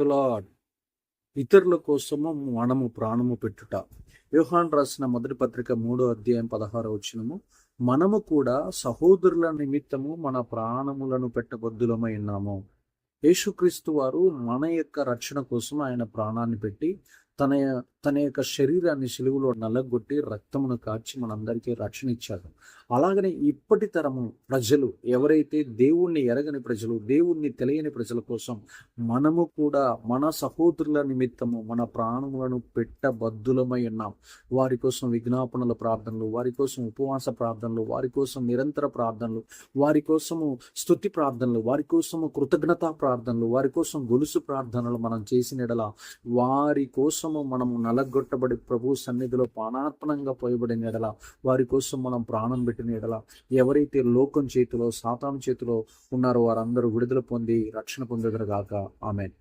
Lord. ఇతరుల కోసము మనము ప్రాణము పెట్టుట. యోహాను రాసిన మొదటి పత్రిక 3:16 మనము కూడా సహోదరుల నిమిత్తము మన ప్రాణములను పెట్టబద్దులమై ఉన్నాము. యేసుక్రీస్తు వారు మన యొక్క రక్షణ కోసం ఆయన ప్రాణాన్ని పెట్టి తన యొక్క శరీరాన్ని సిలువలో నల్లగొట్టి రక్తమును కార్చి మనందరికీ రక్షణ ఇచ్చారు. అలాగనే ఇప్పటి తరము ప్రజలు ఎవరైతే దేవుణ్ణి ఎరగని ప్రజలు, దేవుణ్ణి తెలియని ప్రజల కోసం మనము కూడా మన సహోదరుల నిమిత్తము మన ప్రాణములను పెట్టబద్దులమై ఉన్నాం. వారి కోసం విజ్ఞాపనల ప్రార్థనలు, వారి కోసం ఉపవాస ప్రార్థనలు, వారి కోసం నిరంతర ప్రార్థనలు, వారి కోసము స్తుతి ప్రార్థనలు, వారి కోసము కృతజ్ఞతా ప్రార్థనలు, వారి కోసం గొలుసు ప్రార్థనలు మనం చేసిన ఎడల వారి కోసము మనము నలగొట్టబడి ప్రభు సన్నిధిలో పానార్పణంగా పోయబడిన ఎడల, వారి కోసం మనం ప్రాణం పెట్టిన ఎడల, ఎవరైతే లోకం చేతిలో సాతాను చేతిలో ఉన్నారో వారందరూ విడుదల పొంది రక్షణ పొందుదురుగాక. ఆమేన్.